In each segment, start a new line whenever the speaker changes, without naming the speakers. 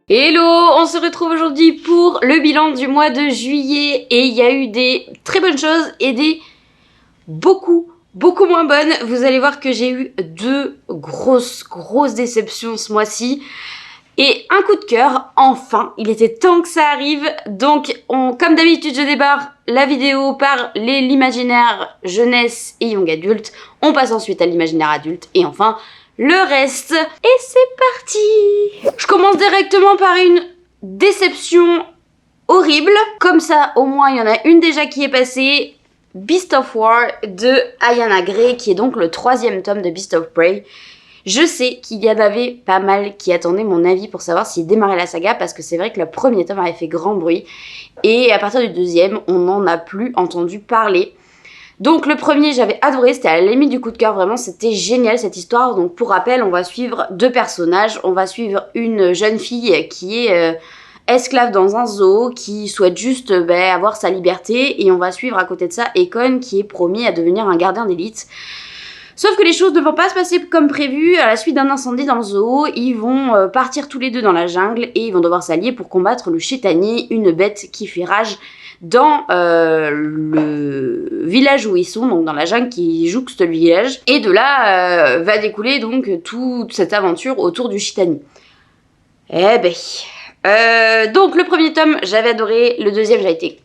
Hello, on se retrouve aujourd'hui pour le bilan du mois de juillet et il y a eu des très bonnes choses et des beaucoup moins bonnes. Vous allez voir que j'ai eu deux grosses déceptions ce mois-ci et un coup de cœur, enfin, il était temps que ça arrive. Donc, comme d'habitude, je débarre la vidéo par l'imaginaire jeunesse et young adulte. On passe ensuite à l'imaginaire adulte et enfin le reste. Et c'est parti! Je commence directement par une déception horrible. Comme ça, au moins, il y en a une déjà qui est passée. Beast of War de Ayana Gray, qui est donc le 3e tome de Beast of Prey. Je sais qu'il y en avait pas mal qui attendaient mon avis pour savoir s'il démarrait la saga, parce que c'est vrai que le 1er tome avait fait grand bruit. Et à partir du 2e, on n'en a plus entendu parler. Donc le premier, j'avais adoré, c'était à la limite du coup de cœur, vraiment c'était génial cette histoire. Donc pour rappel, on va suivre deux personnages. On va suivre une jeune fille qui est esclave dans un zoo, qui souhaite juste avoir sa liberté. Et on va suivre à côté de ça Akon, qui est promis à devenir un gardien d'élite. Sauf que les choses ne vont pas se passer comme prévu. À la suite d'un incendie dans le zoo, ils vont partir tous les deux dans la jungle et ils vont devoir s'allier pour combattre le Shetani, une bête qui fait rage dans le village où ils sont, donc dans la jungle qui jouxte le village. Et de là va découler donc toute cette aventure autour du Shetani. Eh ben... donc le premier tome, j'avais adoré. Le deuxième, j'ai été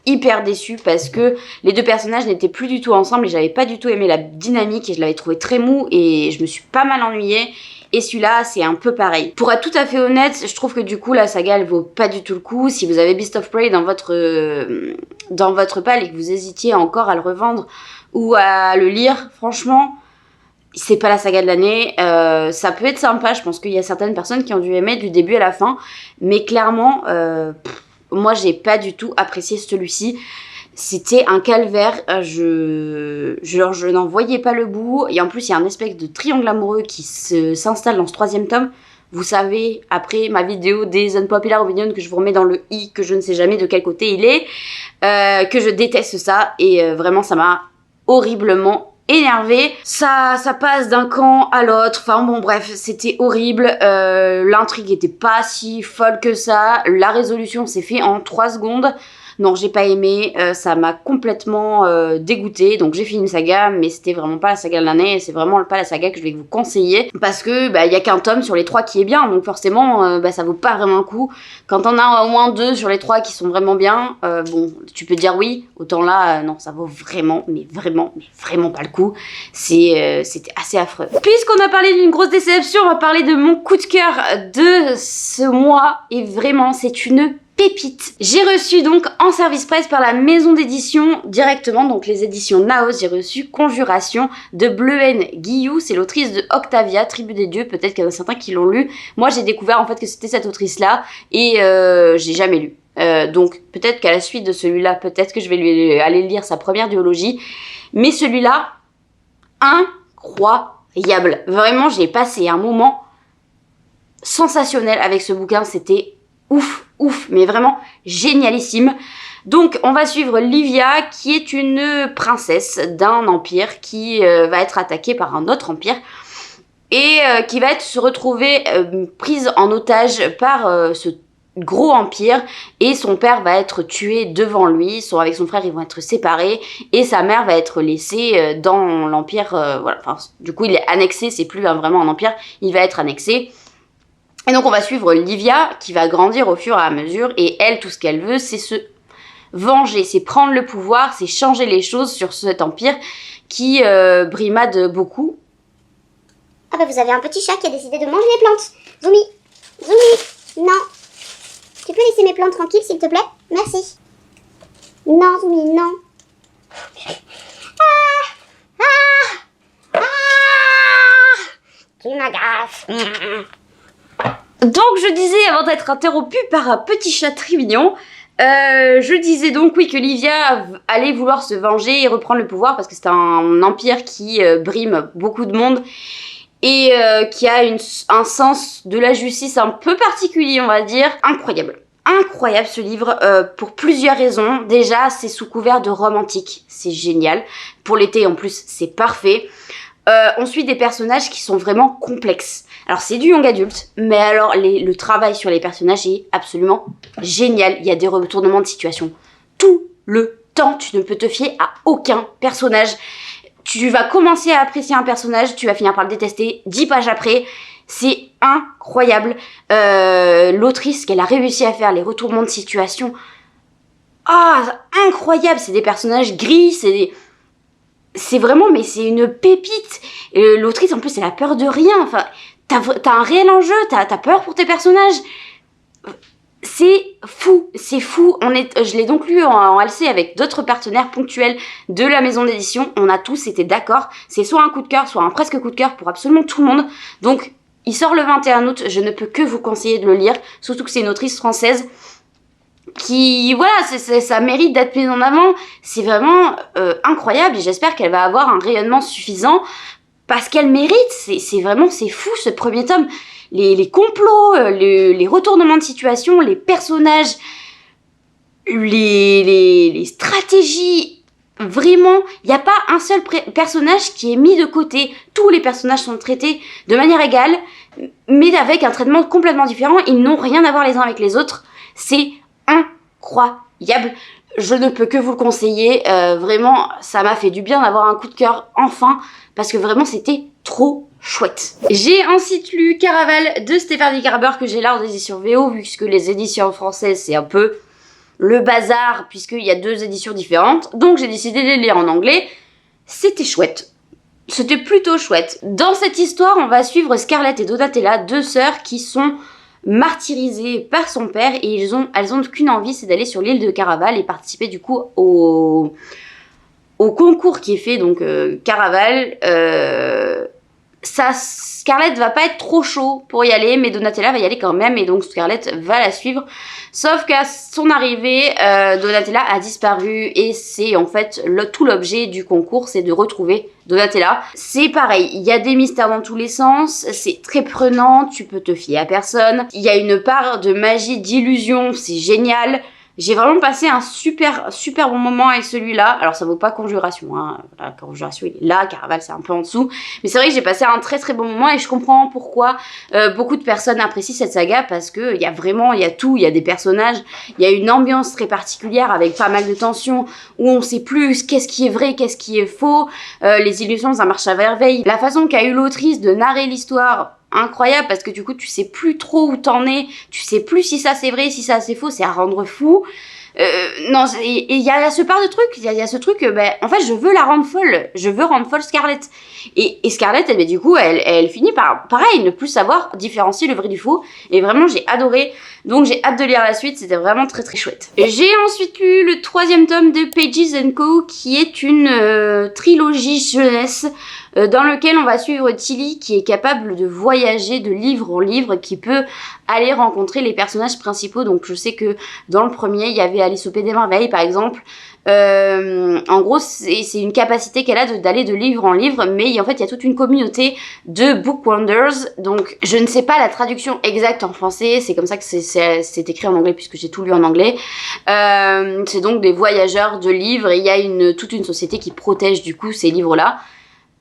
hyper déçue parce que les deux personnages n'étaient plus du tout ensemble et j'avais pas du tout aimé la dynamique et je l'avais trouvé très mou et je me suis pas mal ennuyée. Et celui-là, c'est un peu pareil. Pour être tout à fait honnête, je trouve que du coup, la saga, elle vaut pas du tout le coup. Si vous avez Beast of Prey dans votre palle et que vous hésitiez encore à le revendre ou à le lire, franchement, c'est pas la saga de l'année. Ça peut être sympa, je pense qu'il y a certaines personnes qui ont dû aimer du début à la fin. Mais clairement, moi, j'ai pas du tout apprécié celui-ci. C'était un calvaire, je n'en voyais pas le bout. Et en plus, il y a un espèce de triangle amoureux qui s'installe dans ce 3e tome. Vous savez, après ma vidéo des Unpopular Opinions que je vous remets dans le i, que je ne sais jamais de quel côté il est, que je déteste ça. Et vraiment, ça m'a horriblement énervée. Ça passe d'un camp à l'autre. Enfin bon, bref, c'était horrible. L'intrigue était pas si folle que ça. La résolution s'est fait en 3 secondes. Non, j'ai pas aimé, ça m'a complètement dégoûtée. Donc j'ai fini une saga, mais c'était vraiment pas la saga de l'année. C'est vraiment pas la saga que je vais vous conseiller. Parce que y a qu'un tome sur les 3 qui est bien. Donc forcément, ça vaut pas vraiment le coup. Quand on a au moins 2 sur les 3 qui sont vraiment bien, bon, tu peux dire oui. Autant là, non, ça vaut vraiment pas le coup. C'était assez affreux. Puisqu'on a parlé d'une grosse déception, on va parler de mon coup de cœur de ce mois. Et vraiment, c'est une pépite. J'ai reçu donc en service presse par la maison d'édition directement, donc les éditions Naos, j'ai reçu Conjuration de Bleuen Guillou, c'est l'autrice de Octavia, Tribu des Dieux, peut-être qu'il y en a certains qui l'ont lu. Moi j'ai découvert en fait que c'était cette autrice-là et j'ai jamais lu. Donc peut-être qu'à la suite de celui-là, peut-être que je vais aller lire sa première duologie. Mais celui-là, incroyable. Vraiment, j'ai passé un moment sensationnel avec ce bouquin, c'était ouf, mais vraiment génialissime. Donc on va suivre Livia qui est une princesse d'un empire qui va être attaquée par un autre empire et qui va se retrouver prise en otage par ce gros empire et son père va être tué devant lui, avec son frère ils vont être séparés et sa mère va être laissée dans l'empire, voilà. Enfin, du coup il est annexé, c'est plus vraiment un empire, il va être annexé. Et donc on va suivre Livia qui va grandir au fur et à mesure et elle, tout ce qu'elle veut, c'est se venger, c'est prendre le pouvoir, c'est changer les choses sur cet empire qui brimade beaucoup.
Ah bah vous avez un petit chat qui a décidé de manger les plantes. Zoumi, non. Tu peux laisser mes plantes tranquilles s'il te plaît? Merci. Non Zoumi, non. Tu m'agaces.
Donc je disais, avant d'être interrompue par un petit chat très mignon, je disais donc oui que Livia allait vouloir se venger et reprendre le pouvoir parce que c'est un empire qui brime beaucoup de monde et qui a un sens de la justice un peu particulier, on va dire. Incroyable. Incroyable ce livre pour plusieurs raisons. Déjà, c'est sous couvert de romantique, c'est génial. Pour l'été en plus, c'est parfait. On suit des personnages qui sont vraiment complexes. Alors c'est du young adulte, mais alors le travail sur les personnages est absolument génial. Il y a des retournements de situation tout le temps. Tu ne peux te fier à aucun personnage. Tu vas commencer à apprécier un personnage, tu vas finir par le détester 10 pages après. C'est incroyable. L'autrice qu'elle a réussi à faire, les retournements de situation. Incroyable. C'est des personnages gris, c'est vraiment, mais c'est une pépite. L'autrice, en plus, elle a peur de rien. Enfin, t'as un réel enjeu, t'as peur pour tes personnages. C'est fou. Je l'ai donc lu en LC avec d'autres partenaires ponctuels de la maison d'édition. On a tous été d'accord. C'est soit un coup de cœur, soit un presque coup de cœur pour absolument tout le monde. Donc, il sort le 21 août. Je ne peux que vous conseiller de le lire. Surtout que c'est une autrice française qui, voilà, ça mérite d'être mise en avant. C'est vraiment incroyable et j'espère qu'elle va avoir un rayonnement suffisant parce qu'elle mérite. C'est fou ce premier tome. Les complots, les retournements de situation, les personnages, les stratégies. Vraiment, il n'y a pas un seul personnage qui est mis de côté. Tous les personnages sont traités de manière égale, mais avec un traitement complètement différent. Ils n'ont rien à voir les uns avec les autres. C'est incroyable. Je ne peux que vous le conseiller. Vraiment, ça m'a fait du bien d'avoir un coup de cœur enfin, parce que vraiment, c'était trop chouette. J'ai ensuite lu Caraval de Stéphanie Garber que j'ai là en édition VO, vu que les éditions françaises, c'est un peu le bazar, puisqu'il y a 2 éditions différentes. Donc, j'ai décidé de les lire en anglais. C'était chouette. C'était plutôt chouette. Dans cette histoire, on va suivre Scarlett et Donatella, 2 sœurs qui sont martyrisées par son père et elles ont qu'une envie, c'est d'aller sur l'île de Caraval et participer du coup au concours qui est fait, donc Caraval. Scarlett va pas être trop chaud pour y aller, mais Donatella va y aller quand même, et donc Scarlett va la suivre. Sauf qu'à son arrivée, Donatella a disparu, et c'est en fait tout l'objet du concours, c'est de retrouver Donatella. C'est pareil, il y a des mystères dans tous les sens, c'est très prenant, tu peux te fier à personne. Il y a une part de magie, d'illusion, c'est génial. J'ai vraiment passé un super bon moment avec celui-là. Alors ça vaut pas Conjuration, hein. La Conjuration il est là, Caraval c'est un peu en dessous. Mais c'est vrai que j'ai passé un très bon moment et je comprends pourquoi beaucoup de personnes apprécient cette saga, parce que il y a tout, il y a des personnages, il y a une ambiance très particulière avec pas mal de tensions où on sait plus qu'est-ce qui est vrai, qu'est-ce qui est faux. Les illusions ça marche à merveille. La façon qu'a eu l'autrice de narrer l'histoire, incroyable, parce que du coup tu sais plus trop où t'en es, tu sais plus si ça c'est vrai, si ça c'est faux, c'est à rendre fou. Non, et il y a ce part de truc, il y a ce truc, en fait je veux la rendre folle, je veux rendre folle Scarlett. Et Scarlett, du coup, elle finit par, pareil, ne plus savoir différencier le vrai du faux, et vraiment j'ai adoré, donc j'ai hâte de lire la suite, c'était vraiment très chouette. J'ai ensuite lu le 3e tome de Pages & Co, qui est une trilogie jeunesse, dans lequel on va suivre Tilly qui est capable de voyager de livre en livre, qui peut aller rencontrer les personnages principaux. Donc je sais que dans le premier, il y avait Alice au Pays des Merveilles par exemple. En gros, c'est une capacité qu'elle a d'aller de livre en livre, mais en fait, il y a toute une communauté de book wonders. Donc, je ne sais pas la traduction exacte en français, c'est comme ça que c'est écrit en anglais, puisque j'ai tout lu en anglais. C'est donc des voyageurs de livres, et il y a toute une société qui protège du coup ces livres-là.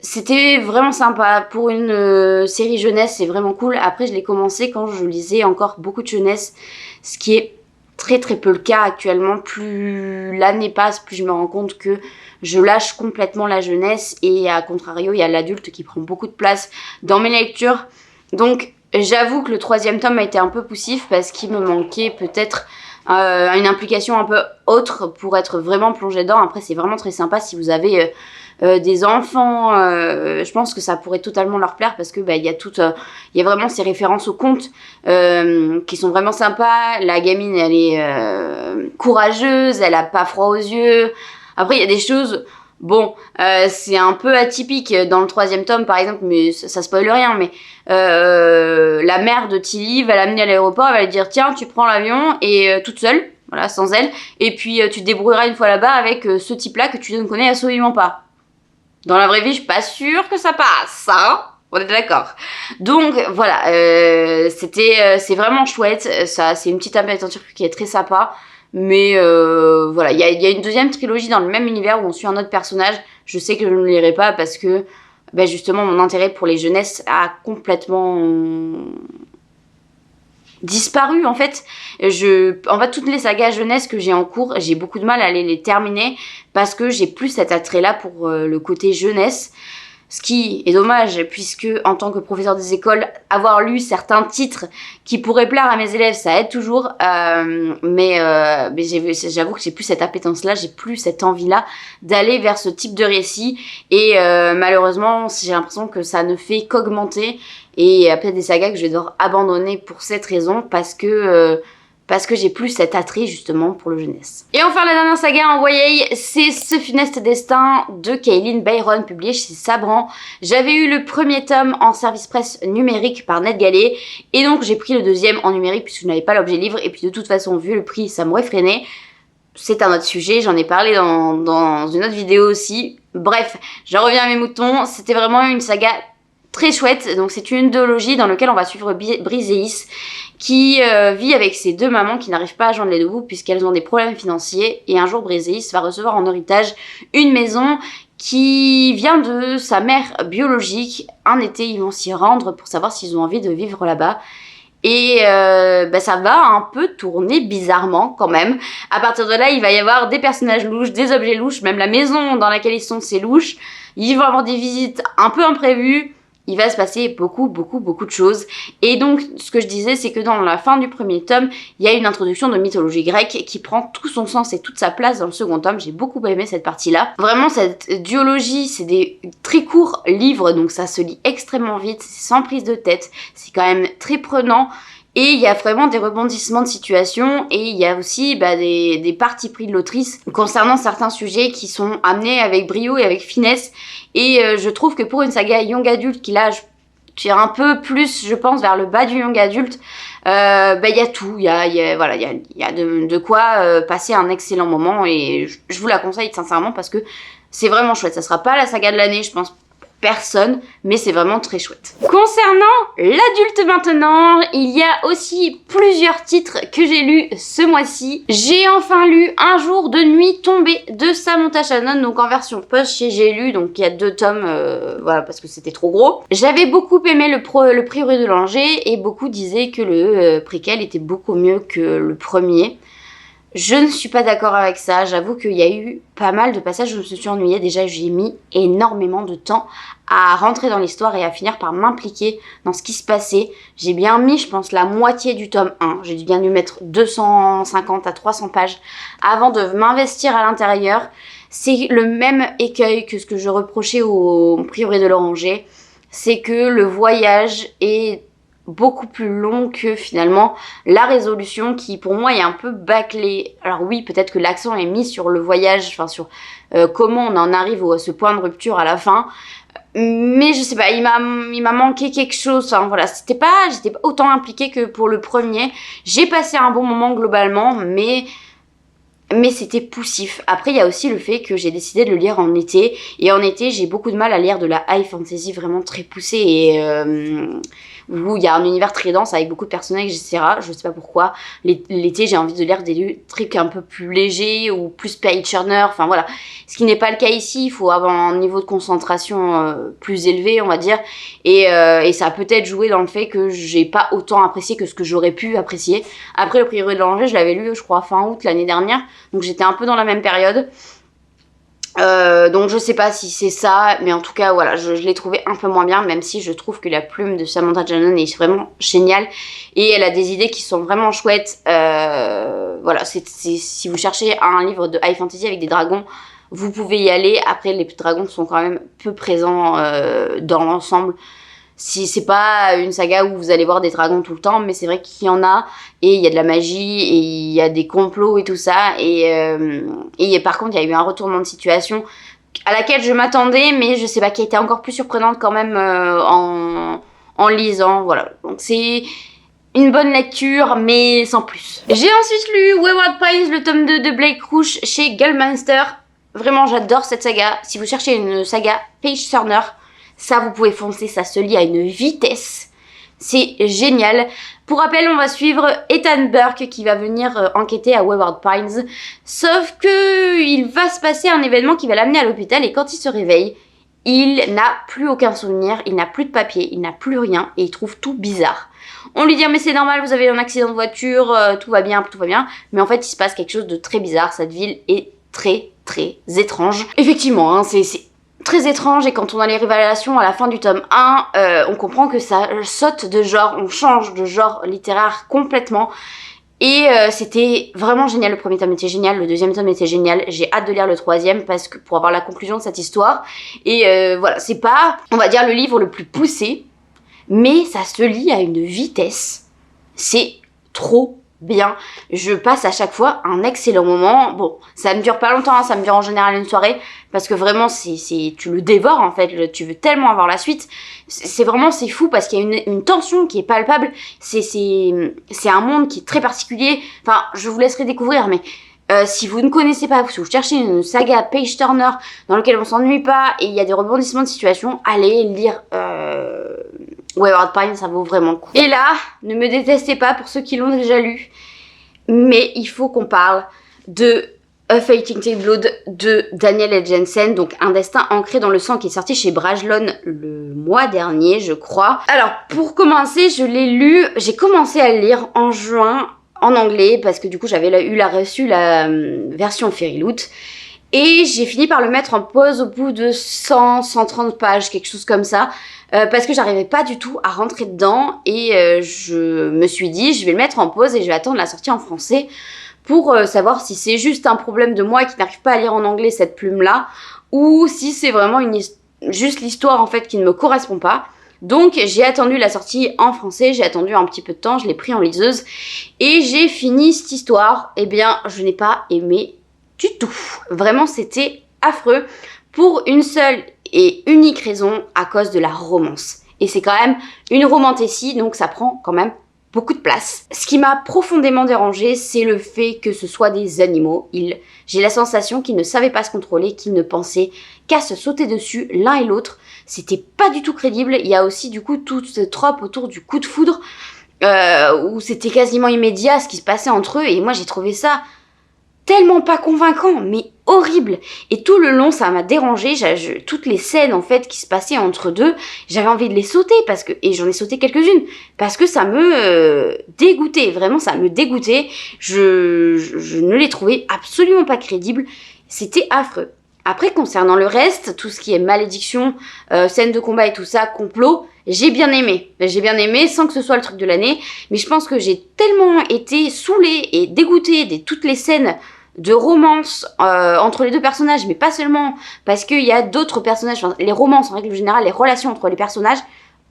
C'était vraiment sympa. Pour une série jeunesse, c'est vraiment cool. Après, je l'ai commencé quand je lisais encore beaucoup de jeunesse, ce qui est très peu le cas actuellement. Plus l'année passe, plus je me rends compte que je lâche complètement la jeunesse, et à contrario, il y a l'adulte qui prend beaucoup de place dans mes lectures. Donc, j'avoue que le 3e tome a été un peu poussif, parce qu'il me manquait peut-être une implication un peu autre pour être vraiment plongé dedans. Après, c'est vraiment très sympa si vous avez des enfants, je pense que ça pourrait totalement leur plaire, parce que il y a vraiment ces références aux contes qui sont vraiment sympas. La gamine, elle est courageuse, elle a pas froid aux yeux. Après, il y a des choses, c'est un peu atypique dans le 3e tome par exemple, mais ça spoile rien, mais la mère de Tilly va l'amener à l'aéroport, elle va lui dire tiens, tu prends l'avion, et toute seule, voilà, sans elle, et puis tu te débrouilleras une fois là-bas avec ce type-là que tu ne connais absolument pas. Dans la vraie vie, je suis pas sûre que ça passe, hein, on est d'accord. Donc voilà, c'est vraiment chouette. Ça, c'est une petite aventure qui est très sympa. Mais il y a une 2e trilogie dans le même univers où on suit un autre personnage. Je sais que je ne lirai pas parce que justement mon intérêt pour les jeunesses a complètement disparu en fait. En fait, toutes les sagas jeunesse que j'ai en cours, j'ai beaucoup de mal à aller les terminer parce que j'ai plus cet attrait là pour le côté jeunesse. Ce qui est dommage, puisque en tant que professeur des écoles, avoir lu certains titres qui pourraient plaire à mes élèves, ça aide toujours. Mais j'avoue que j'ai plus cette appétence-là, j'ai plus cette envie-là d'aller vers ce type de récit. Et malheureusement, j'ai l'impression que ça ne fait qu'augmenter. Et il y a peut-être des sagas que je vais devoir abandonner pour cette raison, parce que j'ai plus cet attrait justement pour le jeunesse. Et enfin la dernière saga en YA, c'est Ce funeste destin de Kaylin Byron, publié chez Sabran. J'avais eu le premier tome en service presse numérique par NetGalley, et donc j'ai pris le deuxième en numérique puisque je n'avais pas l'objet livre, et puis de toute façon vu le prix ça m'aurait freiné. C'est un autre sujet, j'en ai parlé dans une autre vidéo aussi. Bref, je reviens à mes moutons, c'était vraiment une saga très chouette. Donc c'est une duologie dans laquelle on va suivre Briseis qui vit avec ses deux mamans qui n'arrivent pas à joindre les deux bouts puisqu'elles ont des problèmes financiers, et un jour Briseis va recevoir en héritage une maison qui vient de sa mère biologique. Un été ils vont s'y rendre pour savoir s'ils ont envie de vivre là-bas. Et ça va un peu tourner bizarrement quand même. À partir de là, il va y avoir des personnages louches, des objets louches, même la maison dans laquelle ils sont, c'est louche. Ils vont avoir des visites un peu imprévues. Il va se passer beaucoup de choses. Et donc, ce que je disais, c'est que dans la fin du premier tome, il y a une introduction de mythologie grecque qui prend tout son sens et toute sa place dans le second tome. J'ai beaucoup aimé cette partie-là. Vraiment, cette duologie, c'est des très courts livres, donc ça se lit extrêmement vite, c'est sans prise de tête, c'est quand même très prenant. Et il y a vraiment des rebondissements de situation, et il y a aussi des partis pris de l'autrice concernant certains sujets qui sont amenés avec brio et avec finesse. Et je trouve que pour une saga young adulte qui là tire un peu plus, je pense, vers le bas du young adulte, il y a tout, il y a de quoi passer un excellent moment, et je vous la conseille sincèrement parce que c'est vraiment chouette. Ça sera pas la saga de l'année, je pense, personne, mais c'est vraiment très chouette. Concernant l'adulte maintenant, il y a aussi plusieurs titres que j'ai lus ce mois-ci. J'ai enfin lu Un jour de nuit tombée de Samantha Shannon, donc en version poche chez J'ai lu, donc il y a 2 tomes, voilà, parce que c'était trop gros. J'avais beaucoup aimé le Prieuré de l'Angers, et beaucoup disaient que le préquel était beaucoup mieux que le premier. Je ne suis pas d'accord avec ça, j'avoue qu'il y a eu pas mal de passages où je me suis ennuyée. Déjà, j'ai mis énormément de temps à rentrer dans l'histoire et à finir par m'impliquer dans ce qui se passait. J'ai bien mis, je pense, la moitié du tome 1. J'ai bien dû mettre 250 à 300 pages avant de m'investir à l'intérieur. C'est le même écueil que ce que je reprochais au Prieuré de l'Oranger. C'est que le voyage est beaucoup plus long que finalement la résolution, qui pour moi est un peu bâclée. Alors oui, peut-être que l'accent est mis sur le voyage, enfin sur comment on en arrive à ce point de rupture à la fin, mais je sais pas, il m'a manqué quelque chose. Enfin voilà, j'étais pas autant impliquée que pour le premier. J'ai passé un bon moment globalement, mais c'était poussif. Après, il y a aussi le fait que j'ai décidé de le lire en été, et en été j'ai beaucoup de mal à lire de la high fantasy vraiment très poussée, et où il y a un univers très dense avec beaucoup de personnages, etc. Je sais pas pourquoi. L'été, j'ai envie de lire des trucs un peu plus légers ou plus page-turner. Enfin voilà. Ce qui n'est pas le cas ici. Il faut avoir un niveau de concentration plus élevé, on va dire. Et ça a peut-être joué dans le fait que j'ai pas autant apprécié que ce que j'aurais pu apprécier. Après, le Prieuré de l'Angers, je l'avais lu, je crois, fin août l'année dernière. Donc j'étais un peu dans la même période. Donc je sais pas si c'est ça, mais en tout cas voilà, je l'ai trouvé un peu moins bien, même si je trouve que la plume de Samantha Shannon est vraiment géniale, et elle a des idées qui sont vraiment chouettes. Voilà, si vous cherchez un livre de high fantasy avec des dragons, vous pouvez y aller. Après, les dragons sont quand même peu présents dans l'ensemble. Si c'est pas une saga où vous allez voir des dragons tout le temps, mais c'est vrai qu'il y en a, et il y a de la magie, et il y a des complots et tout ça, et par contre il y a eu un retournement de situation à laquelle je m'attendais, mais je sais pas, qui a été encore plus surprenante quand même en lisant. Voilà, donc c'est une bonne lecture, mais sans plus. J'ai ensuite lu Wayward Pines, le tome 2 de Blake Rouch chez Gulminster. Vraiment, j'adore cette saga. Si vous cherchez une saga page turner, ça, vous pouvez foncer, ça se lit à une vitesse. C'est génial. Pour rappel, on va suivre Ethan Burke qui va venir enquêter à Wayward Pines. Sauf que il va se passer un événement qui va l'amener à l'hôpital, et quand il se réveille, il n'a plus aucun souvenir, il n'a plus de papier, il n'a plus rien et il trouve tout bizarre. On lui dit mais c'est normal, vous avez un accident de voiture, tout va bien, mais en fait il se passe quelque chose de très bizarre, cette ville est très étrange. Effectivement, hein, c'est très étrange et quand on a les révélations à la fin du tome 1, on comprend que ça saute de genre, on change de genre littéraire complètement. Et c'était vraiment génial, le premier tome était génial, le deuxième tome était génial, j'ai hâte de lire le troisième parce que pour avoir la conclusion de cette histoire. Et voilà, c'est pas, on va dire, le livre le plus poussé, mais ça se lit à une vitesse, c'est trop bien. Je passe à chaque fois un excellent moment. Bon, ça ne dure pas longtemps, hein, ça me dure en général une soirée, parce que vraiment, tu le dévores en fait, tu veux tellement avoir la suite. C'est fou parce qu'il y a une tension qui est palpable. C'est un monde qui est très particulier. Enfin, je vous laisserai découvrir, mais si vous ne connaissez pas, si vous cherchez une saga Page Turner dans laquelle on s'ennuie pas et il y a des rebondissements de situation, allez lire Wayward Pines, ça vaut vraiment le coup. Et là, ne me détestez pas pour ceux qui l'ont déjà lu, mais il faut qu'on parle de A Fate in Blood de Daniel L. Jensen, donc Un destin ancré dans le sang, qui est sorti chez Brajlon le mois dernier, je crois. Alors, pour commencer, je l'ai lu, j'ai commencé à le lire en juin, en anglais, parce que du coup, j'avais reçu la version Fairyloot. Et j'ai fini par le mettre en pause au bout de 130 pages, quelque chose comme ça, parce que j'arrivais pas du tout à rentrer dedans, et je me suis dit, je vais le mettre en pause et je vais attendre la sortie en français pour savoir si c'est juste un problème de moi qui n'arrive pas à lire en anglais cette plume-là, ou si c'est vraiment juste l'histoire en fait qui ne me correspond pas. Donc j'ai attendu la sortie en français, j'ai attendu un petit peu de temps, je l'ai pris en liseuse, et j'ai fini cette histoire. Eh bien, je n'ai pas aimé du tout. Vraiment, c'était affreux pour une seule et unique raison, à cause de la romance. Et c'est quand même une romantessie, donc ça prend quand même beaucoup de place. Ce qui m'a profondément dérangée, c'est le fait que ce soit des animaux. J'ai la sensation qu'ils ne savaient pas se contrôler, qu'ils ne pensaient qu'à se sauter dessus l'un et l'autre. C'était pas du tout crédible. Il y a aussi du coup toute cette trope autour du coup de foudre, où c'était quasiment immédiat ce qui se passait entre eux, et moi j'ai trouvé ça tellement pas convaincant, mais horrible. Et tout le long, ça m'a dérangée. Toutes les scènes en fait qui se passaient entre deux, j'avais envie de les sauter et j'en ai sauté quelques-unes parce que ça me dégoûtait. Vraiment, ça me dégoûtait. Je ne les trouvais absolument pas crédibles. C'était affreux. Après, concernant le reste, tout ce qui est malédiction, scène de combat et tout ça, complot, j'ai bien aimé. J'ai bien aimé sans que ce soit le truc de l'année. Mais je pense que j'ai tellement été saoulée et dégoûtée de toutes les scènes de romance entre les deux personnages, mais pas seulement, parce qu'il y a d'autres personnages, enfin, les romances en règle générale, les relations entre les personnages,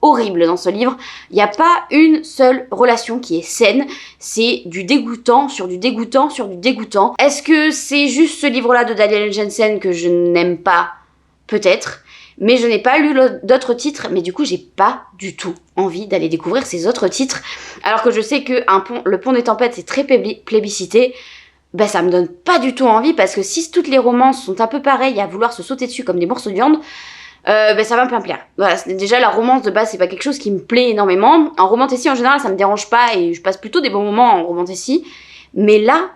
horribles dans ce livre. Il n'y a pas une seule relation qui est saine, c'est du dégoûtant sur du dégoûtant sur du dégoûtant. Est-ce que c'est juste ce livre-là de Daniel Jensen que je n'aime pas? Peut-être. Mais je n'ai pas lu d'autres titres, mais du coup j'ai pas du tout envie d'aller découvrir ces autres titres, alors que je sais que Le Pont des Tempêtes c'est très plébiscité. Ben ça me donne pas du tout envie, parce que si toutes les romances sont un peu pareilles à vouloir se sauter dessus comme des morceaux de viande, ben ça va me plaire. Voilà, déjà la romance de base c'est pas quelque chose qui me plaît énormément. En romantasy en général ça me dérange pas et je passe plutôt des bons moments en romantasy, mais là,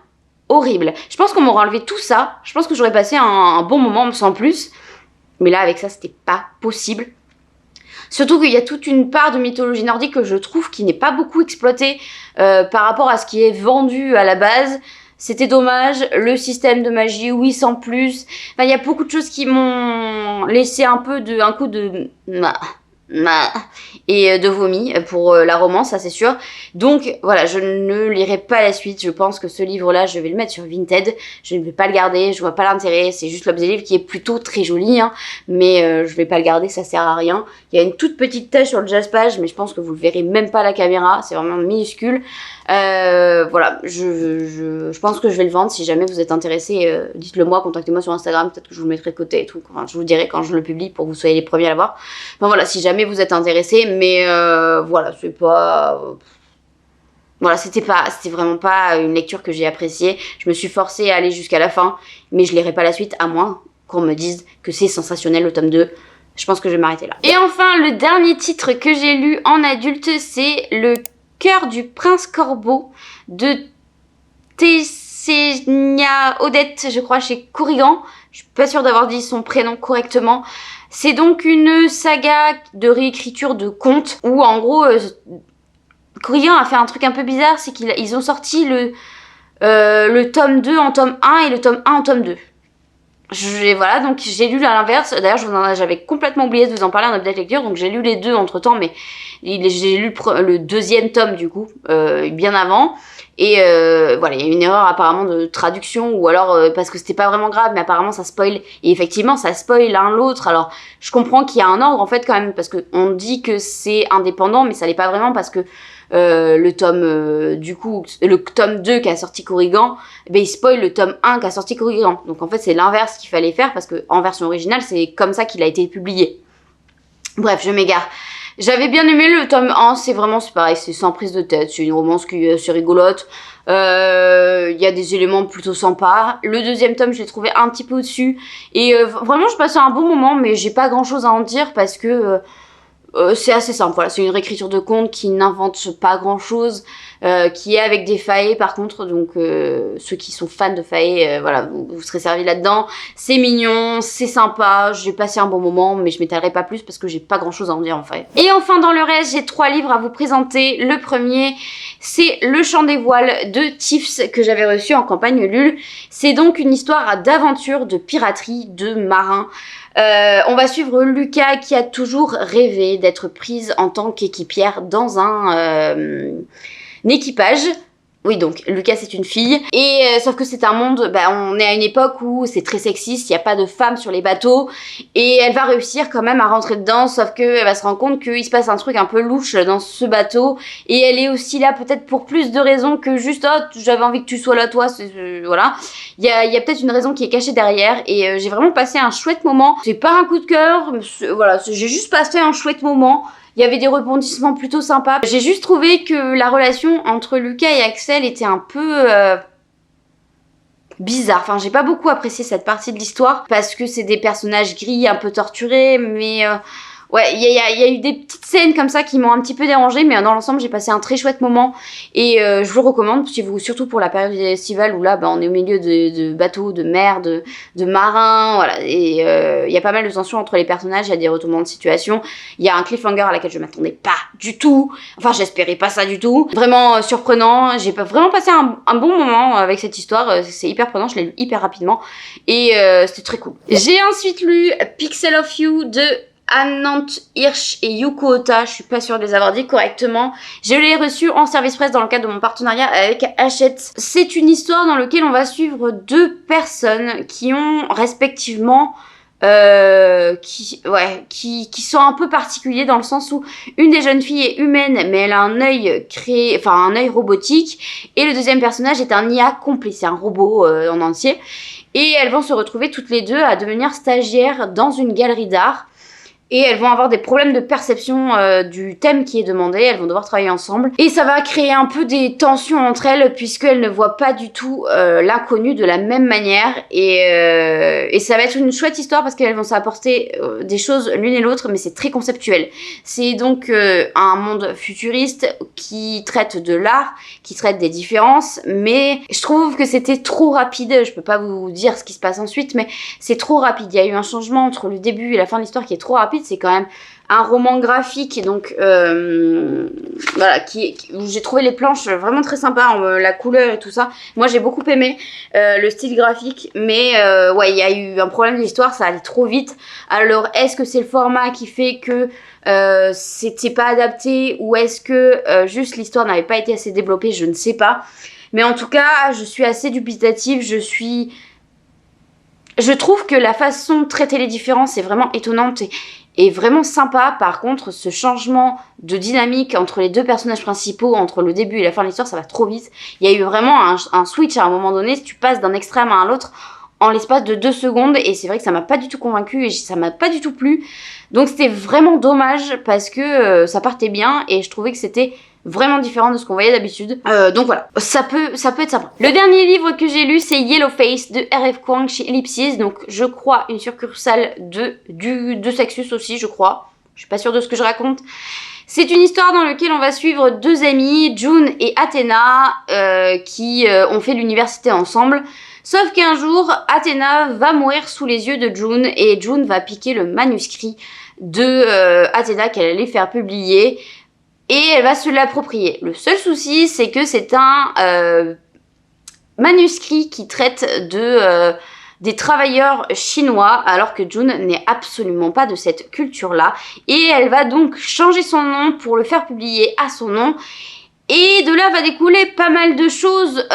horrible. Je pense qu'on m'aurait enlevé tout ça, je pense que j'aurais passé un bon moment sans plus, mais là avec ça c'était pas possible. Surtout qu'il y a toute une part de mythologie nordique que je trouve qui n'est pas beaucoup exploitée par rapport à ce qui est vendu à la base. C'était dommage. Le système de magie, oui, sans plus. Enfin, il y a beaucoup de choses qui m'ont laissé un coup de et de vomi pour la romance, ça c'est sûr. Donc voilà, je ne lirai pas la suite. Je pense que ce livre-là, je vais le mettre sur Vinted. Je ne vais pas le garder, je vois pas l'intérêt. C'est juste l'objet livre qui est plutôt très joli, hein, mais je vais pas le garder, ça sert à rien. Il y a une toute petite tache sur le jaspage, mais je pense que vous le verrez même pas à la caméra. C'est vraiment minuscule. Voilà, je pense que je vais le vendre. Si jamais vous êtes intéressé, dites-le moi, contactez-moi sur Instagram, peut-être que je vous le mettrai de côté et tout. Enfin, je vous dirai quand je le publie pour que vous soyez les premiers à l'avoir. Enfin voilà, si jamais vous êtes intéressé, mais voilà, c'est pas... Voilà, c'était vraiment pas une lecture que j'ai appréciée. Je me suis forcée à aller jusqu'à la fin, mais je lirai pas la suite, à moins qu'on me dise que c'est sensationnel le tome 2. Je pense que je vais m'arrêter là. Et enfin, le dernier titre que j'ai lu en adulte, c'est Le Cœur du Prince Corbeau de Tessenia Odette, je crois, chez Corrigan. Je suis pas sûre d'avoir dit son prénom correctement. C'est donc une saga de réécriture de contes où en gros Corrigan a fait un truc un peu bizarre, c'est qu'ils ont sorti le tome 2 en tome 1 et le tome 1 en tome 2. Voilà, donc j'ai lu à l'inverse. D'ailleurs, j'avais complètement oublié de vous en parler en update lecture, donc j'ai lu les deux entre temps, mais j'ai lu le deuxième tome du coup, bien avant. Et voilà, il y a une erreur apparemment de traduction, ou alors parce que c'était pas vraiment grave, mais apparemment ça spoil. Et effectivement, ça spoil l'un l'autre. Alors, je comprends qu'il y a un ordre en fait quand même, parce que on dit que c'est indépendant, mais ça l'est pas vraiment parce que le tome du coup, le tome 2 qu'a sorti Corrigan, il spoil le tome 1 qu'a sorti Corrigan. Donc en fait, c'est l'inverse qu'il fallait faire parce que en version originale, c'est comme ça qu'il a été publié. Bref, je m'égare. J'avais bien aimé le tome 1, c'est pareil, c'est sans prise de tête, c'est une romance qui est assez rigolote. Il y a des éléments plutôt sympas. Le deuxième tome, je l'ai trouvé un petit peu au-dessus. Et vraiment, je passais un bon moment, mais j'ai pas grand-chose à en dire parce que c'est assez simple. Voilà, c'est une réécriture de conte qui n'invente pas grand-chose, qui est avec des failles par contre. Donc ceux qui sont fans de failles, voilà, vous serez servis là-dedans. C'est mignon, c'est sympa. J'ai passé un bon moment, mais je m'étalerai pas plus parce que j'ai pas grand-chose à en dire en fait. Et enfin dans le reste, j'ai 3 livres à vous présenter. Le premier, c'est Le Chant des Voiles de Tiffs que j'avais reçu en campagne Ulule. C'est donc une histoire d'aventure, de piraterie, de marins. On va suivre Lucas qui a toujours rêvé d'être prise en tant qu'équipière dans un équipage. Oui, donc Lucas c'est une fille et sauf que c'est un monde, on est à une époque où c'est très sexiste, il n'y a pas de femmes sur les bateaux et elle va réussir quand même à rentrer dedans, sauf que elle va se rendre compte qu'il se passe un truc un peu louche dans ce bateau et elle est aussi là peut-être pour plus de raisons que juste oh j'avais envie que tu sois là toi, voilà. Il y a peut-être une raison qui est cachée derrière et j'ai vraiment passé un chouette moment. C'est pas un coup de cœur, voilà, j'ai juste passé un chouette moment. Il y avait des rebondissements plutôt sympas. J'ai juste trouvé que la relation entre Lucas et Axel était un peu bizarre. Enfin, j'ai pas beaucoup apprécié cette partie de l'histoire parce que c'est des personnages gris, un peu torturés, mais ouais, il y a eu des petites scènes comme ça qui m'ont un petit peu dérangée, mais dans l'ensemble, j'ai passé un très chouette moment et je vous le recommande, surtout pour la période estivale où là, on est au milieu de bateaux, de mer, de marins, voilà. Et il y a pas mal de tensions entre les personnages, il y a des retournements de situation. Il y a un cliffhanger à laquelle je m'attendais pas du tout. Enfin, j'espérais pas ça du tout. Vraiment surprenant. J'ai vraiment passé un bon moment avec cette histoire. C'est hyper prenant, je l'ai lu hyper rapidement et c'était très cool. J'ai ensuite lu Pixel of You de Anant Hirsch et Yuko Ota, je suis pas sûre de les avoir dit correctement. Je l'ai reçu en service presse dans le cadre de mon partenariat avec Hachette. C'est une histoire dans laquelle on va suivre 2 personnes qui ont respectivement qui sont un peu particuliers dans le sens où une des jeunes filles est humaine mais elle a un œil un œil robotique et le deuxième personnage est un IA complet, c'est un robot en entier et elles vont se retrouver toutes les deux à devenir stagiaires dans une galerie d'art. Et elles vont avoir des problèmes de perception du thème qui est demandé, elles vont devoir travailler ensemble. Et ça va créer un peu des tensions entre elles puisqu'elles ne voient pas du tout l'inconnu de la même manière. Et ça va être une chouette histoire parce qu'elles vont s'apporter des choses l'une et l'autre, mais c'est très conceptuel. C'est donc un monde futuriste qui traite de l'art, qui traite des différences, mais je trouve que c'était trop rapide. Je peux pas vous dire ce qui se passe ensuite, mais c'est trop rapide. Il y a eu un changement entre le début et la fin de l'histoire qui est trop rapide. C'est quand même un roman graphique, donc voilà, où j'ai trouvé les planches vraiment très sympas, la couleur et tout ça. Moi j'ai beaucoup aimé le style graphique, mais ouais, il y a eu un problème de l'histoire, ça allait trop vite. Alors est-ce que c'est le format qui fait que c'était pas adapté, ou est-ce que juste l'histoire n'avait pas été assez développée, je ne sais pas. Mais en tout cas, je suis assez dubitative, je trouve que la façon de traiter les différences est vraiment étonnante et vraiment sympa. Par contre, ce changement de dynamique entre les 2 personnages principaux, entre le début et la fin de l'histoire, ça va trop vite. Il y a eu vraiment un switch à un moment donné, si tu passes d'un extrême à l'autre en l'espace de 2 secondes, et c'est vrai que ça m'a pas du tout convaincue et ça m'a pas du tout plu. Donc c'était vraiment dommage parce que ça partait bien et je trouvais que c'était vraiment différent de ce qu'on voyait d'habitude. Donc voilà, ça peut être sympa. Le dernier livre que j'ai lu, c'est Yellowface de R.F. Kuang chez Ellipsis. Donc je crois une succursale de Sexus aussi, je crois. Je suis pas sûre de ce que je raconte. C'est une histoire dans laquelle on va suivre 2 amies, June et Athena, qui ont fait l'université ensemble. Sauf qu'un jour, Athéna va mourir sous les yeux de June et June va piquer le manuscrit de Athéna qu'elle allait faire publier et elle va se l'approprier. Le seul souci, c'est que c'est un manuscrit qui traite des travailleurs chinois, alors que June n'est absolument pas de cette culture-là. Et elle va donc changer son nom pour le faire publier à son nom. Et de là va découler pas mal de choses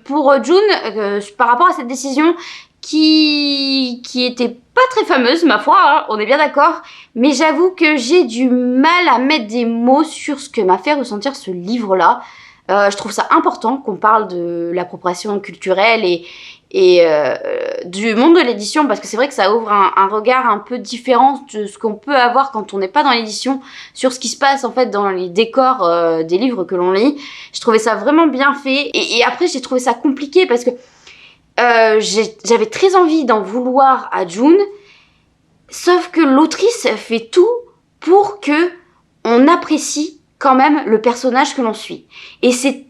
pour June par rapport à cette décision qui était pas très fameuse, ma foi, hein, on est bien d'accord. Mais j'avoue que j'ai du mal à mettre des mots sur ce que m'a fait ressentir ce livre-là. Je trouve ça important qu'on parle de l'appropriation culturelle et du monde de l'édition, parce que c'est vrai que ça ouvre un regard un peu différent de ce qu'on peut avoir quand on n'est pas dans l'édition sur ce qui se passe en fait dans les décors des livres que l'on lit. Je trouvais ça vraiment bien fait et après j'ai trouvé ça compliqué parce que j'avais très envie d'en vouloir à June, sauf que l'autrice fait tout pour que on apprécie quand même le personnage que l'on suit. Et c'est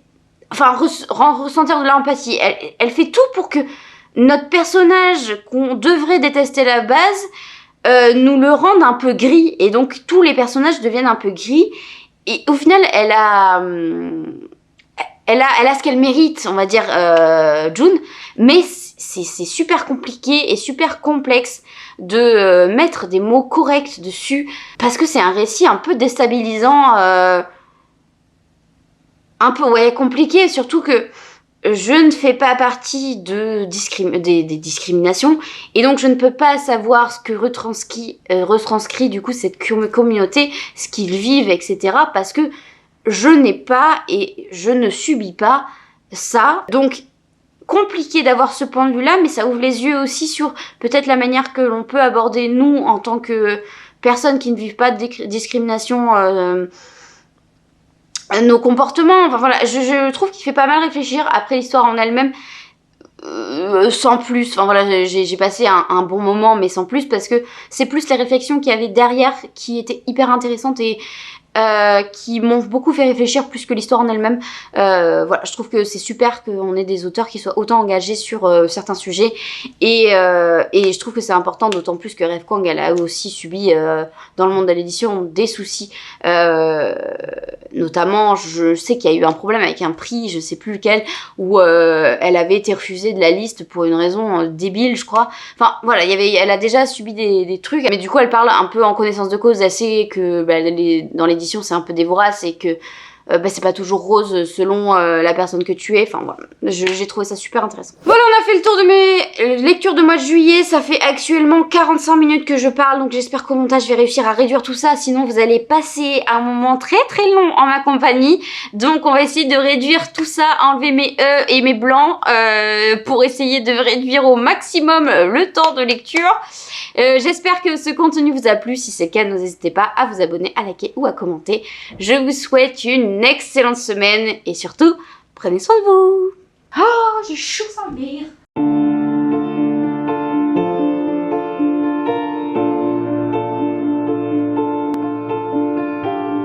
ressentir de l'empathie. Elle fait tout pour que notre personnage qu'on devrait détester à la base nous le rende un peu gris. Et donc tous les personnages deviennent un peu gris. Et au final, elle a ce qu'elle mérite, on va dire, June. Mais c'est super compliqué et super complexe de mettre des mots corrects dessus. Parce que c'est un récit un peu déstabilisant, un peu compliqué, surtout que je ne fais pas partie des discriminations et donc je ne peux pas savoir ce que retranscrit du coup cette communauté, ce qu'ils vivent, etc. parce que je n'ai pas et je ne subis pas ça. Donc compliqué d'avoir ce point de vue là, mais ça ouvre les yeux aussi sur peut-être la manière que l'on peut aborder nous en tant que personnes qui ne vivent pas de discrimination, nos comportements. Enfin voilà, je trouve qu'il fait pas mal réfléchir. Après l'histoire en elle-même, sans plus, enfin voilà, j'ai passé un bon moment mais sans plus, parce que c'est plus les réflexions qu'il y avait derrière qui étaient hyper intéressantes et qui m'ont beaucoup fait réfléchir plus que l'histoire en elle-même. Voilà, je trouve que c'est super qu'on ait des auteurs qui soient autant engagés sur certains sujets et je trouve que c'est important, d'autant plus que Rev Kwang, elle a aussi subi dans le monde de l'édition des soucis, notamment je sais qu'il y a eu un problème avec un prix, je sais plus lequel, où elle avait été refusée de la liste pour une raison débile, je crois. Enfin voilà, elle a déjà subi des trucs, mais du coup elle parle un peu en connaissance de cause, assez que dans l'édition c'est un peu des voraces et que c'est pas toujours rose selon la personne que tu es. Enfin voilà, j'ai trouvé ça super intéressant. Voilà, on a fait le tour de mes lectures de mois de juillet. Ça fait actuellement 45 minutes que je parle, donc j'espère qu'au montage je vais réussir à réduire tout ça, sinon vous allez passer un moment très très long en ma compagnie. Donc on va essayer de réduire tout ça, enlever mes E et mes blancs pour essayer de réduire au maximum le temps de lecture. J'espère que ce contenu vous a plu. Si c'est le cas, n'hésitez pas à vous abonner, à liker ou à commenter. Je vous souhaite une excellente semaine et surtout, prenez soin de vous. Oh, j'ai chaud sans rire.